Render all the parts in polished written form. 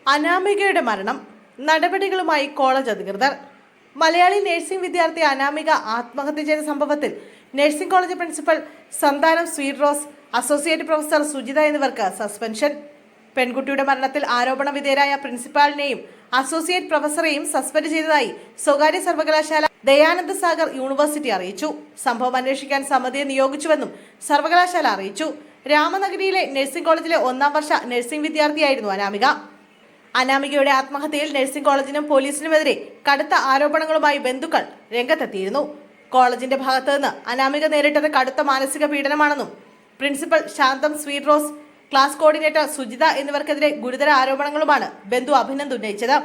അനാമികയുടെ മരണം നടപടികളുമായി കോളേജ് അധികൃതർ. മലയാളി നഴ്സിംഗ് വിദ്യാർത്ഥി അനാമിക ആത്മഹത്യ ചെയ്ത സംഭവത്തിൽ nursing college principal Santhanam Sweet Rose, associate professor Sujitha എന്നിവർക്ക് സസ്പെൻഷൻ. പെൺകുട്ടിയുടെ മരണത്തിൽ ആരോപണ വിധേയരായ പ്രിൻസിപ്പാളിനെയും അസോസിയേറ്റ് പ്രൊഫസറെയും സസ്പെൻഡ് ചെയ്തതായി സ്വകാര്യ സർവകലാശാല ദയാനന്ദ സാഗർ യൂണിവേഴ്സിറ്റി അറിയിച്ചു. സംഭവം അന്വേഷിക്കാൻ സമിതിയെ നിയോഗിച്ചുവെന്നും സർവകലാശാല അറിയിച്ചു. രാമനഗരിയിലെ നഴ്സിംഗ് കോളേജിലെ 1ാം വർഷ നഴ്സിംഗ് വിദ്യാർത്ഥിയായിരുന്നു അനാമിക. അനാമികയുടെ ആത്മഹത്യയിൽ നഴ്സിംഗ് കോളേജിനും പോലീസിനുമെതിരെ കടുത്ത ആരോപണങ്ങളുമായി ബന്ധുക്കൾ രംഗത്തെത്തിയിരുന്നു. കോളേജിന്റെ ഭാഗത്തുനിന്ന് അനാമിക നേരിട്ടത് കടുത്ത മാനസിക പീഡനമാണെന്നും principal Shantham Sweet Rose, class coordinator Sujitha എന്നിവർക്കെതിരെ ഗുരുതര ആരോപണങ്ങളുമാണ് ബന്ധു അഭിനന്ദ് ഉന്നയിച്ചത്.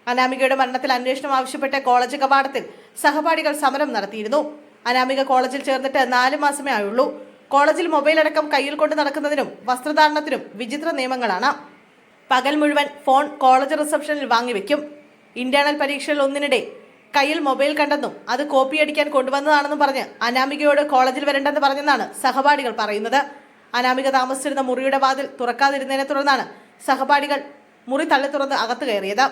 അനാമികയുടെ മരണത്തിൽ അന്വേഷണം ആവശ്യപ്പെട്ട് കോളേജ് കവാടത്തിൽ സഹപാഠികൾ സമരം നടത്തിയിരുന്നു. അനാമിക കോളേജിൽ ചേർന്നിട്ട് 4 മാസമേ ആയുള്ളൂ. കോളേജിൽ മൊബൈൽ അടക്കം കയ്യിൽ കൊണ്ട് നടക്കുന്നതിനും വസ്ത്രധാരണത്തിനും വിചിത്ര നിയമങ്ങളാണ്. പകൽ മുഴുവൻ ഫോൺ കോളേജ് റിസപ്ഷനിൽ വാങ്ങിവെക്കും. ഇന്റേണൽ പരീക്ഷയിൽ ഒന്നിനിടെ കയ്യിൽ മൊബൈൽ കണ്ടെന്നും അത് കോപ്പിയടിക്കാൻ കൊണ്ടുവന്നതാണെന്നും പറഞ്ഞ് അനാമികയോട് കോളേജിൽ വരണ്ടെന്ന് പറഞ്ഞെന്നാണ് സഹപാഠികൾ പറയുന്നത്. അനാമിക താമസിച്ചിരുന്ന മുറിയുടെ വാതിൽ തുറക്കാതിരുന്നതിനെ തുടർന്നാണ് സഹപാഠികൾ മുറി തള്ളി തുറന്ന് അകത്ത് കയറിയത്.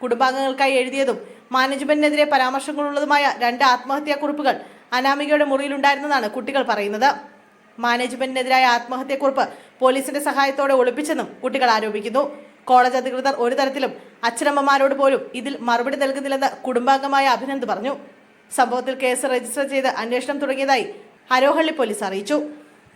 കുടുംബാംഗങ്ങൾക്കായി എഴുതിയതും മാനേജ്മെന്റിനെതിരെ പരാമർശങ്ങളുള്ളതുമായ 2 ആത്മഹത്യാക്കുറിപ്പുകൾ അനാമികയുടെ മുറിയിലുണ്ടായിരുന്നെന്നാണ് കുട്ടികൾ പറയുന്നത്. മാനേജ്മെന്റിനെതിരായ ആത്മഹത്യാക്കുറിപ്പ് പോലീസിന്റെ സഹായത്തോടെ ഒളിപ്പിച്ചെന്നും കുട്ടികൾ ആരോപിക്കുന്നു. കോളേജ് അധികൃതർ ഒരു തരത്തിലും അച്ഛനമ്മമാരോട് പോലും ഇതിൽ മറുപടി നൽകുന്നില്ലെന്ന് കുടുംബാംഗമായ അഭിനന്ദ് പറഞ്ഞു. സംഭവത്തിൽ കേസ് രജിസ്റ്റർ ചെയ്ത് അന്വേഷണം തുടങ്ങിയതായി ഹരോഹള്ളി പോലീസ് അറിയിച്ചു.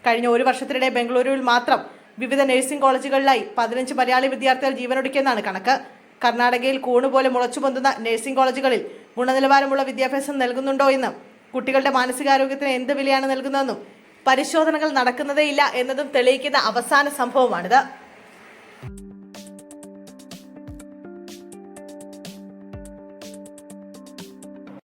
കഴിഞ്ഞ 1 വർഷത്തിനിടെ ബംഗളൂരുവിൽ മാത്രം വിവിധ നഴ്സിംഗ് കോളേജുകളിലായി 15 മലയാളി വിദ്യാർത്ഥികൾ ജീവനൊടുക്കിയെന്നാണ് കണക്ക്. കർണാടകയിൽ കൂണുപോലെ മുളച്ചുപൊന്തുന്ന നഴ്സിംഗ് കോളേജുകളിൽ ഗുണനിലവാരമുള്ള വിദ്യാഭ്യാസം നൽകുന്നുണ്ടോ എന്നും കുട്ടികളുടെ മാനസികാരോഗ്യത്തിന് എന്ത് വിലയാണ് നൽകുന്നതെന്നും പരിശോധനകൾ നടക്കുന്നതേയില്ല എന്നതും തെളിയിക്കുന്ന അവസാന സംഭവമാണിത്.